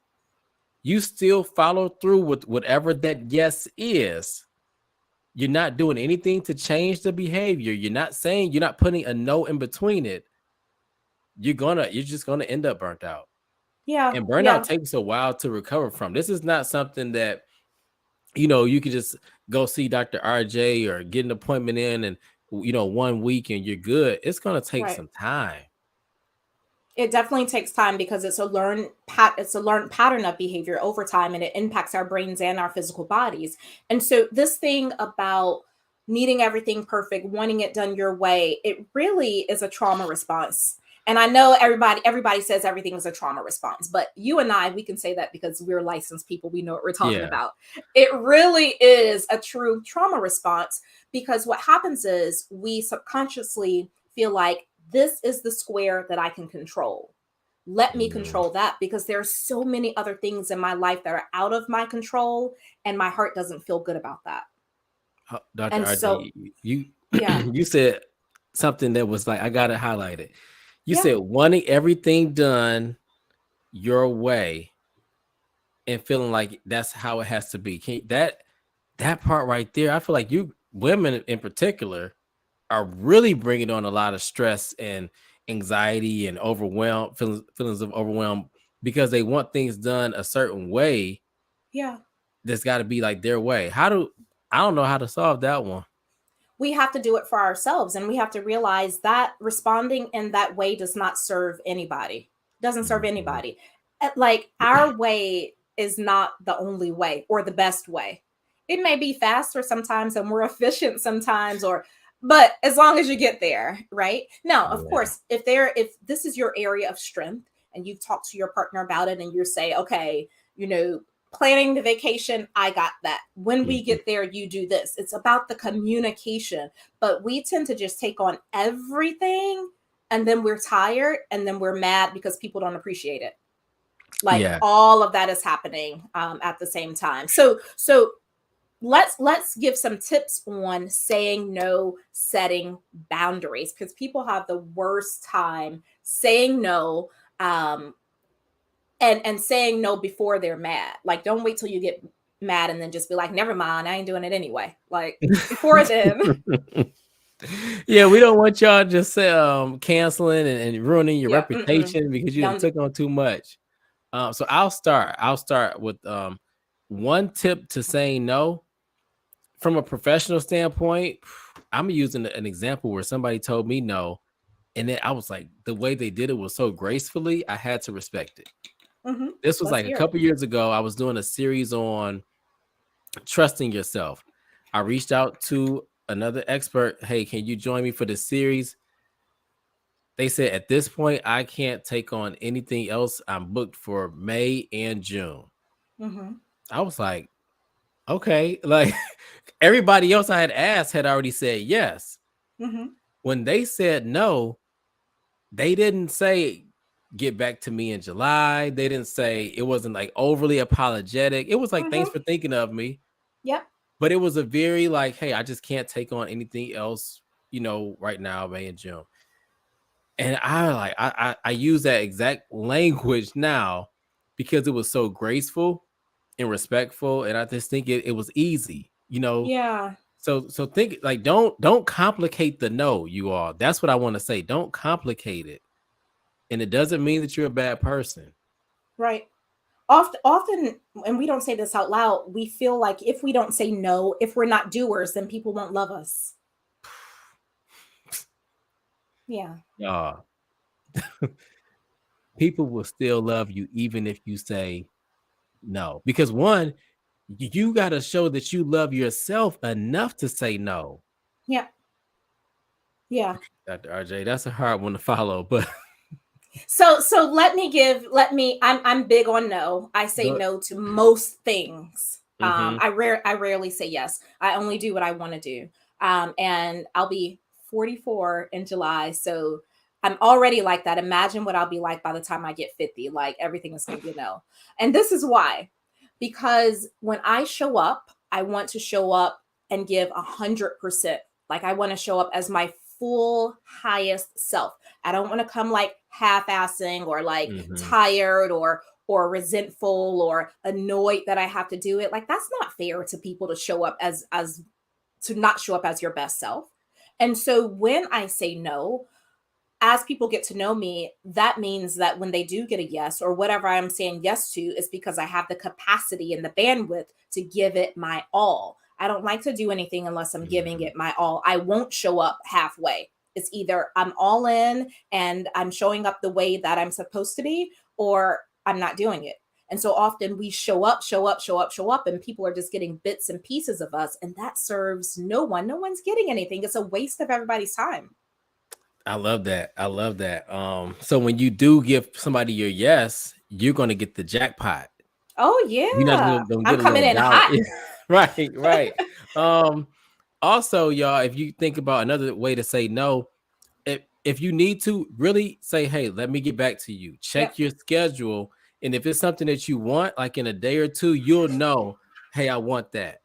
you still follow through with whatever that yes is. You're not doing anything to change the behavior. You're not putting a no in between it. You're just gonna end up burnt out. Yeah. And burnout Yeah. takes a while to recover from. This is not something that you could just go see Dr. RJ or get an appointment in and 1 week and you're good. It's gonna take Right. some time. It definitely takes time because it's a learned pattern of behavior over time, and it impacts our brains and our physical bodies. And so this thing about needing everything perfect, wanting it done your way, it really is a trauma response. And I know everybody says everything is a trauma response, but you and I, we can say that because we're licensed people. We know what we're talking Yeah. about. It really is a true trauma response, because what happens is we subconsciously feel like this is the square that I can control. Let me Mhm. control that, because there's so many other things in my life that are out of my control, and my heart doesn't feel good about that. Dr. And so, RJ, you yeah, you said something that was like, I gotta highlight it. You yeah, said wanting everything done your way and feeling like that's how it has to be. That part right there, I feel like you women in particular are really bringing on a lot of stress and anxiety and feelings of overwhelm, because they want things done a certain way. yeah. That's got to be like their way. I don't know how to solve that one. We have to do it for ourselves, and we have to realize that responding in that way does not serve anybody. Doesn't serve Mhm. anybody. Like, our way is not the only way or the best way. It may be faster sometimes and more efficient sometimes, or but as long as you get there, right? Now, of Yeah. course, if this is your area of strength and you've talked to your partner about it and you say, okay, you know, planning the vacation, I got that. When we Mhm. get there, you do this. It's about the communication. But we tend to just take on everything, and then we're tired, and then we're mad because people don't appreciate it. Like, Yeah. all of that is happening at the same time. So let's give some tips on saying no, setting boundaries, because people have the worst time saying no. Um, and saying no before they're mad. Like, don't wait till you get mad and then just be like, never mind, I ain't doing it anyway. Like, before then. Yeah, we don't want y'all just canceling and ruining your Yeah. Mm-mm. reputation because you done Don't. took on too much. So I'll start with one tip to saying no from a professional standpoint. I'm using an example where somebody told me no, and then I was like, the way they did it was so gracefully, I had to respect it. This was Let's like a hear it. couple years ago. I was doing a series on trusting yourself. I reached out to another expert. Hey, can you join me for this series? They said at this point, I can't take on anything else. I'm booked for May and June. Mm-hmm. I was like, okay. Like everybody else I had asked had already said yes. Mm-hmm. When they said no, they didn't say get back to me in July. They didn't say, it wasn't like overly apologetic. It was like, thanks Mm-hmm. for thinking of me. Yep. But it was a very like, hey, I just can't take on anything else, right now, May and June. And I use that exact language now because it was so graceful and respectful. And I just think it was easy. Yeah. So think like don't complicate the no, you all. That's what I want to say. Don't complicate it. And it doesn't mean that you're a bad person. Right. Often, and we don't say this out loud, we feel like if we don't say no, if we're not doers, then people won't love us. Yeah. Uh, people will still love you even if you say no. Because one, you got to show that you love yourself enough to say no. Yeah. Yeah. Dr. RJ, that's a hard one to follow, but So I'm big on no. I say good. no to most things. Mm-hmm. I rarely say yes. I only do what I want to do. And I'll be 44 in July, so I'm already like that. Imagine what I'll be like by the time I get 50. Like everything is going to be a no. And this is why. Because when I show up, I want to show up and give 100%. Like I want to show up as my full highest self. I don't want to come like half-assing or like Mm-hmm. tired or resentful or annoyed that I have to do it. Like that's not fair to people to show up as to not show up as your best self. And so when I say no, as people get to know me, that means that when they do get a yes or whatever I'm saying yes to is because I have the capacity and the bandwidth to give it my all. I don't like to do anything unless I'm giving Mm-hmm. it my all. I won't show up halfway. It's either I'm all in and I'm showing up the way that I'm supposed to be, or I'm not doing it. And so often we show up, show up, show up, show up, and people are just getting bits and pieces of us. And that serves no one. No one's getting anything. It's a waste of everybody's time. I love that. I love that. So when you do give somebody your yes, you're gonna get the jackpot. Oh, You're not yeah. gonna I'm get a coming little in dollar. hot. Right, right. Um, Also, y'all, if you think about another way to say no, if you need to really say, hey, let me get back to you, check Yep. your schedule. And if it's something that you want, like in a day or two, you'll know, hey, I want that.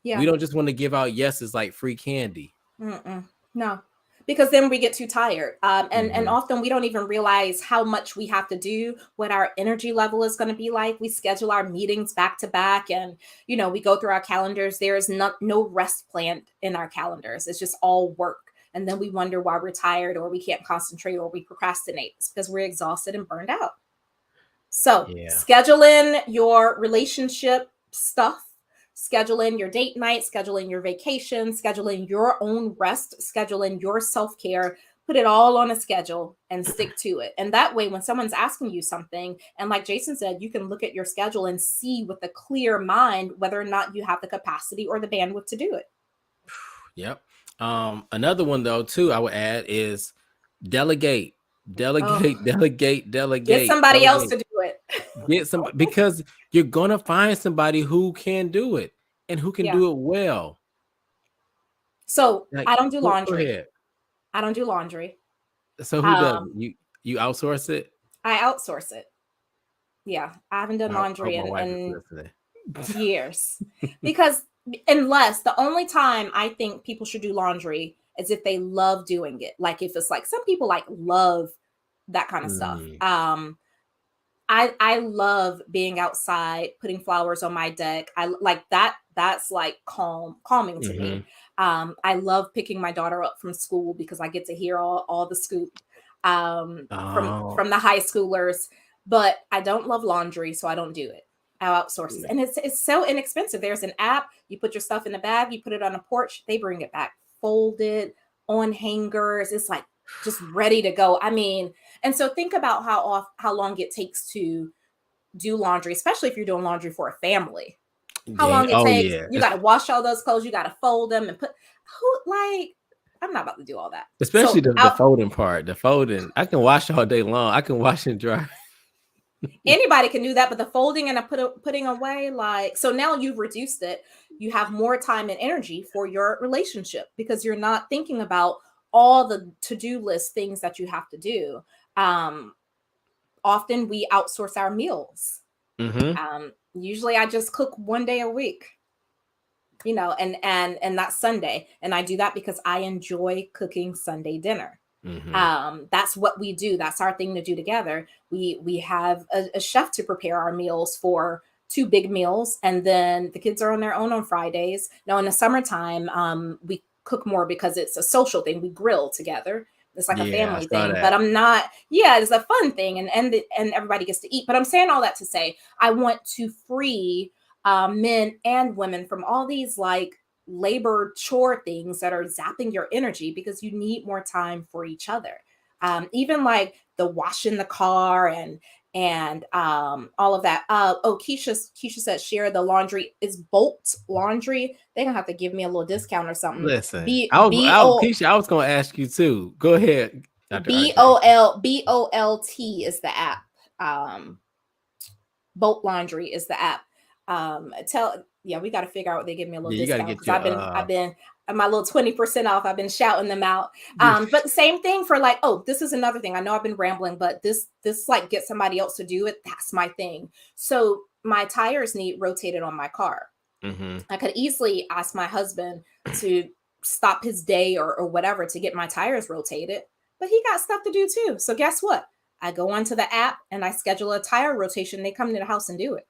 We Yeah. don't just want to give out yeses like free candy. Mm-mm. No, because then we get too tired. And Mhm. often we don't even realize how much we have to do, what our energy level is going to be like. We schedule our meetings back to back, and we go through our calendars. There is no rest planned in our calendars. It's just all work. And then we wonder why we're tired or we can't concentrate or we procrastinate. It's because we're exhausted and burned out. So Yeah. schedule in your relationship stuff, schedule in your date night, schedule in your vacation, schedule in your own rest, schedule in your self care, put it all on a schedule and stick to it. And that way, when someone's asking you something, and like Jason said, you can look at your schedule and see with a clear mind whether or not you have the capacity or the bandwidth to do it. Yep. Another one though, too, I would add is delegate, Oh, delegate, delegate, get delegate, somebody else delegate. to do it. Get some because you're gonna find somebody who can do it and who can Yeah. do it well. So Like, I don't do go laundry. ahead. I don't do laundry. So who does Um, it? You outsource it? I outsource it. Yeah, I haven't done I hope laundry my wife is in listening. years because unless the only time I think people should do laundry is if they love doing it. Like if it's like some people like love that kind of stuff. Mm, I love being outside, putting flowers on my deck. I like that. That's like calming to mhm. me. I love picking my daughter up from school because I get to hear all the scoop Oh, from the high schoolers. But I don't love laundry, so I don't do it. I'll outsource it, yeah. and it's so inexpensive. There's an app. You put your stuff in a bag, you put it on a porch. They bring it back folded on hangers. It's like just ready to go. I mean, and so think about how long it takes to do laundry, especially if you're doing laundry for a family. How Yeah. long it Oh takes. yeah. You got to wash all those clothes. You got to fold them and put who like I'm not about to do all that. Especially So the out folding part. The folding. I can wash all day long. I can wash and dry. anybody can do that, but the folding and putting away, like, so now you've reduced it. You have more time and energy for your relationship because you're not thinking about all the to-do list things that you have to do. Um, Often we outsource our meals. Mm-hmm. Usually I just cook one day a week, and that's Sunday. And I do that because I enjoy cooking Sunday dinner. Mm-hmm. That's what we do. That's our thing to do together. We have a chef to prepare our meals for two big meals, and then the kids are on their own on Fridays. Now in the summertime, we cook more because it's a social thing. We grill together. It's like a Yeah, I family saw thing. But that. I'm not. Yeah, it's a fun thing, and everybody gets to eat. But I'm saying all that to say I want to free men and women from all these like labor chore things that are zapping your energy because you need more time for each other. Even like the washing the car and all of that. Keisha said share the laundry is Bolt Laundry. They're gonna have to give me a little discount or something. Listen, B B O Keisha, I was gonna ask you too. Go ahead, Dr. B RJ. O L B O L T is the app. Um, Bolt Laundry is the app. Tell Yeah, we got to figure out what they give me a little Yeah, you got to discount get because your I've been my little 20% off. I've been shouting them out. yeah. But the same thing for like, oh, this is another thing. I know I've been rambling, but this like get somebody else to do it. That's my thing. So my tires need rotated on my car. Mm-hmm. I could easily ask my husband to stop his day or whatever to get my tires rotated, but he got stuff to do too. So guess what? I go onto the app and I schedule a tire rotation. They come to the house and do it.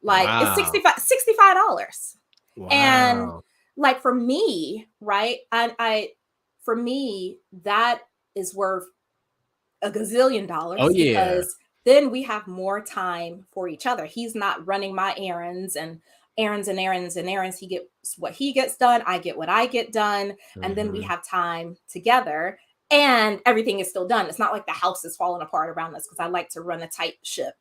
Like it's Wow. $65. And Wow. like for me, right? I for me, that is worth a gazillion Oh dollars yeah. because then we have more time for each other. He's not running my errands and errands and errands and errands. He gets what he gets done. I get what I get done. And then we Mm-hmm. have time together and everything is still done. It's not like the house is falling apart around us because I like to run a tight ship.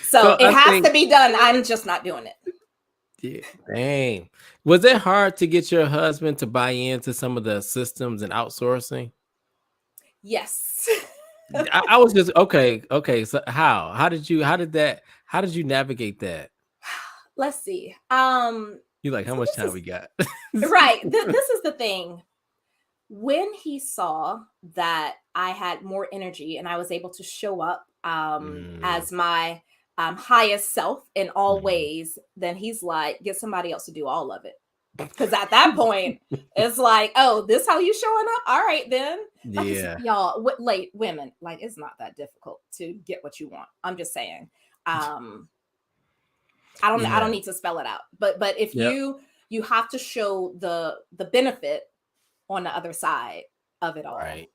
So So it I has think, to be done. I'm just not doing it. yeah, dang. Was it hard to get your husband to buy into some of the systems and outsourcing? Yes. I was just okay. Okay. So how did you navigate that? Let's see. You like, how So much this time is we got? right. This is the thing. When he saw that I had more energy and I was able to show up Mm, as my highest self in all mhm. ways, then he's like, get somebody else to do all of it. Because at that point, it's like, oh, this how you showing up? All right, then. Like it's Yeah. y'all, late women, like it's not that difficult to get what you want. I'm just saying. Um, I Yeah. don't need to spell it out. But if Yep. you have to show the benefit on the other side of it all. Right.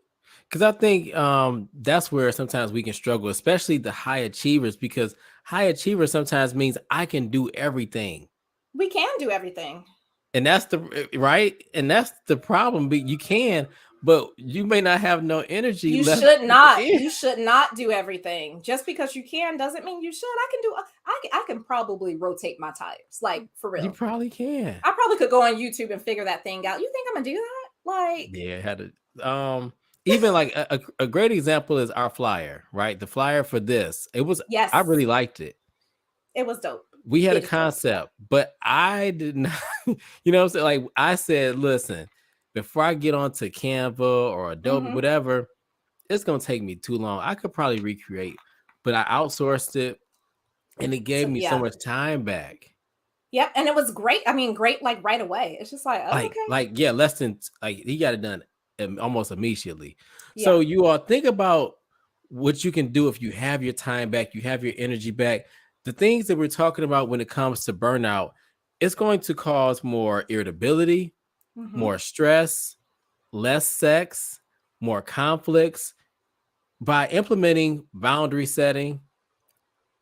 Because I think that's where sometimes we can struggle, especially the high achievers, because high achievers sometimes means I can do everything. We can do everything. And that's right. And that's the problem. But you can, but you may not have no energy You left should at the not. end. You should not do everything. Just because you can doesn't mean you should. I can do. I can probably rotate my tires. Like for You real. probably can. I probably could go on YouTube and figure that thing out. You think I'm gonna do that? Like Yeah, had to even like a great example is our flyer, right? The flyer for this. I yes, really liked it. it was dope. We had a It is dope. concept, but I did not, you know what I'm saying? Like I said, listen, before I get onto Canva or Adobe, Hmm. whatever, it's gonna take me too long. I could probably recreate, but I outsourced it and it gave So me so yeah. much time back. Yep. And it was great. I mean, great like right away. It's just like, oh, okay. Yeah, less than like he got it done almost immediately. Yeah. So you all think about what you can do if you have your time back, you have your energy back. The things that we're talking about when it comes to burnout, it's going to cause more irritability, Hmm. more stress, less sex, more conflicts. By implementing boundary setting,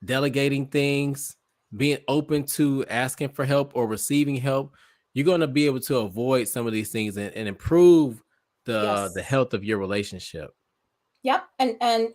delegating things, being open to asking for help or receiving help, you're going to be able to avoid some of these things and improve the Yes. health of your relationship. Yep. And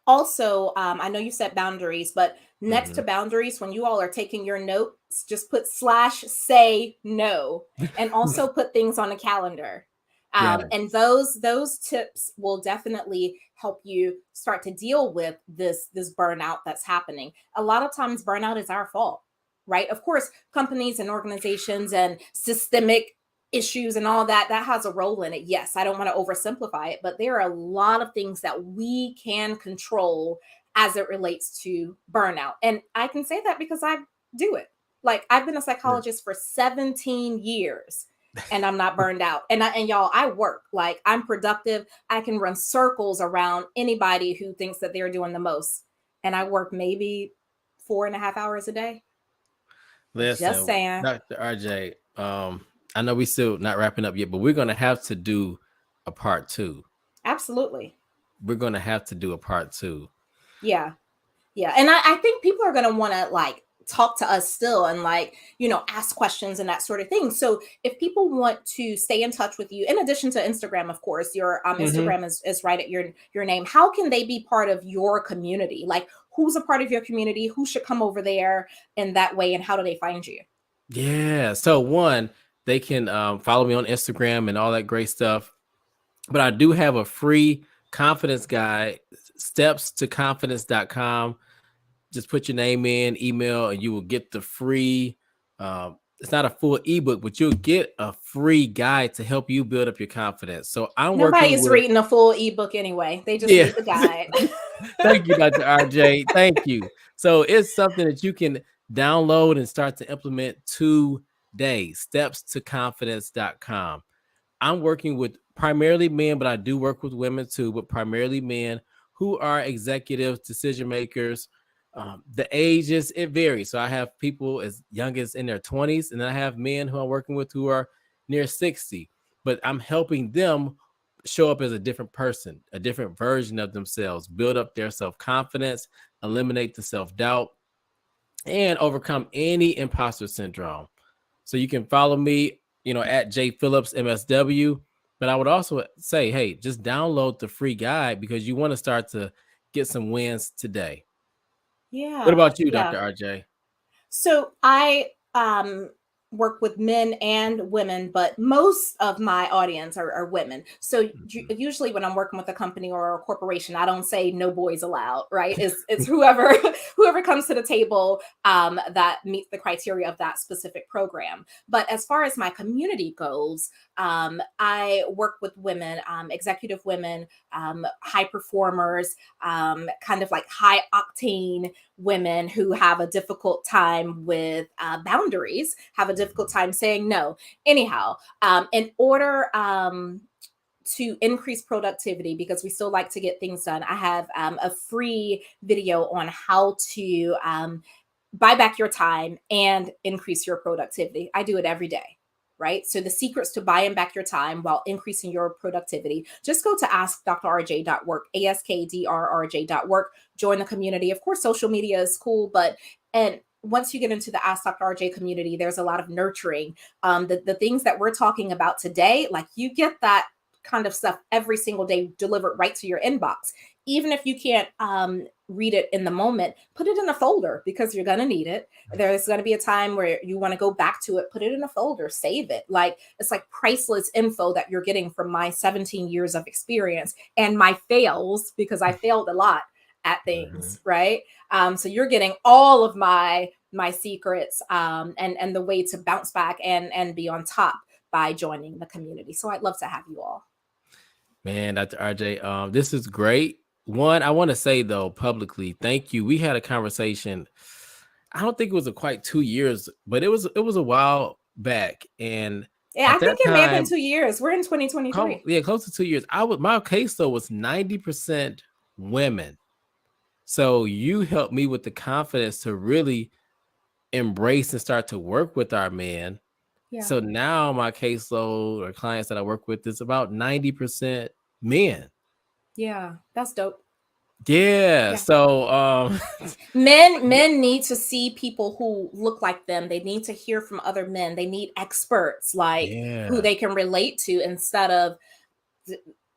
Also, I know you set boundaries, but next to Mhm. boundaries, when you all are taking your notes, just put slash say no, and also put things on a calendar. And Yes. those tips will definitely help you start to deal with this burnout that's happening. A lot of times, burnout is our fault, right? Of course, companies and organizations and systemic issues and all that has a role in it. Yes, I don't want to oversimplify it, but there are a lot of things that we can control as it relates to burnout. And I can say that because I do it. Like, I've been a Yeah. psychologist for 17 years and I'm not burned out. And y'all, I work. Like, I'm productive. I can run circles around anybody who thinks that they're doing the most. And I work maybe 4.5 hours a day. Just Listen, saying. Dr. RJ, I know we still not wrapping up yet, but we're gonna have to do a part two. Absolutely. We're gonna have to do a part two. Yeah. Yeah. And I think people are going to want to like talk to us still and like, ask questions and that sort of thing. So if people want to stay in touch with you, in addition to Instagram, of course, your Mhm. Instagram is right at your name. How can they be part of your community? Like, who's a part of your community? Who should come over there in that way? And how do they find you? Yeah. So one, they can follow me on Instagram and all that great stuff. But I do have a free confidence guide, steps to confidence.com. Just put your name in, email, and you will get the free. It's not a full ebook, but you'll get a free guide to help you build up your confidence. So I'm Nobody working is with, reading a full ebook anyway. They just yeah. need the guide. Thank you, Dr. RJ. Thank you. So it's something that you can download and start to implement today. Steps to confidence.com. I'm working with primarily men, but I do work with women too, but primarily men who are executive decision makers. The ages, it varies. So I have people as young as in their 20s, and then I have men who I'm working with who are near 60. But I'm helping them show up as a different person, a different version of themselves, build up their self confidence, eliminate the self doubt, and overcome any imposter syndrome. So you can follow me, at J Phillips MSW. But I would also say, hey, just download the free guide because you want to start to get some wins today. What Yeah. about you, Yeah. Dr. RJ? So I work with men and women, but most of my audience are women. So Mhm. usually when I'm working with a company or a corporation, I don't say no boys allowed, right? It's whoever whoever comes to the table that meets the criteria of that specific program. But as far as my community goes, I work with women, executive women, high performers, kind of like high octane women who have a difficult time with boundaries, have a difficult time saying no. Anyhow, in order to increase productivity, because we still like to get things done, I have a free video on how to buy back your time and increase your productivity. I do it every day. Right. So the secrets to buying back your time while increasing your productivity, just go to askdrrj.work, askdrrj.work, join the community. Of course, social media is cool, but and once you get into the Ask Dr. RJ community, there's a lot of nurturing. The things that we're talking about today, like you get that kind of stuff every single day delivered right to your inbox. Even if you can't read it in the moment, put it in a folder because you're going to need it. There's going to be a time where you want to go back to it, put it in a folder, save it. Like, it's like priceless info that you're getting from my 17 years of experience and my fails, because I failed a lot at Mhm. things, right? So you're getting all of my secrets, and the way to bounce back and be on top by joining the community. So I'd love to have you all. Man, Dr. RJ, this is great. One, I want to say though publicly, thank you. We had a conversation. I don't think it was a quite 2 years, but it was a while back, and Yeah, I at that think it may have been time, 2 years. We're in 2023. yeah, close to 2 years. My case though was 90% women. So you helped me with the confidence to really embrace and start to work with our men. Yeah. So now my caseload or clients that I work with is about 90% men. Yeah. That's dope. Yeah. Yeah. So Men need to see people who look like them. They need to hear from other men. They need experts like who yeah. they can relate to instead of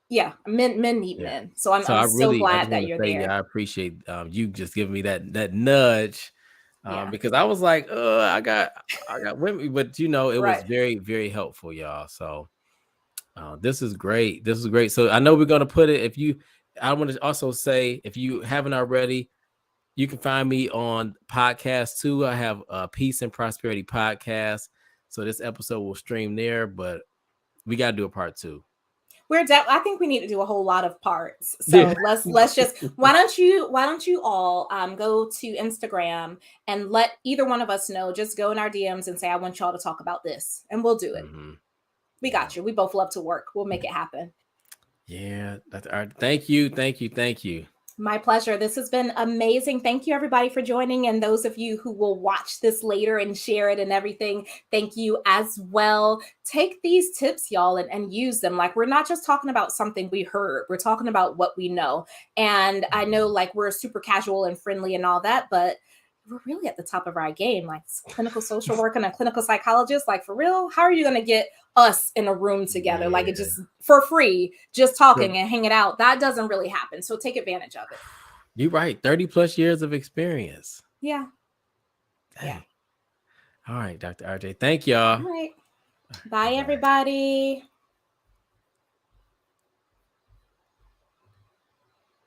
Yeah, men need Yeah. men. So I'm So I'm so I glad just that want to you're say, there. yeah, I appreciate you just giving me that nudge, Yeah. because I was like, I got women, but it was Right. very, very helpful, y'all. So this is great. This is great. So I know we're gonna put it. I want to also say, if you haven't already, you can find me on podcast too. I have a Peace and Prosperity podcast. So this episode will stream there, but we got to do a part two. I think we need to do a whole lot of parts. Yeah. So let's just why don't you all go to Instagram and let either one of us know. Just go in our DMs and say, I want y'all to talk about this, and we'll do it. Mhm. We Yeah. got you. We both love to work. We'll make it happen. Yeah. That's all right. Thank you. Thank you. Thank you. My pleasure. This has been amazing. Thank you, everybody, for joining. And those of you who will watch this later and share it and everything, thank you as well. Take these tips, y'all, and use them. Like, we're not just talking about something we heard, we're talking about what we know. And I know, like, we're super casual and friendly and all that, but we're really at the top of our game, like clinical social worker and a clinical psychologist. Like, for real, how are you going to get us in a room together, like, it Yeah. just for free, just So talking and hanging out? That doesn't really happen, so take advantage of it. you're right. 30 plus years of experience. Yeah. Yeah. Dang. All right, Dr. RJ. Thank y'all. All right. Bye, Bye. everybody.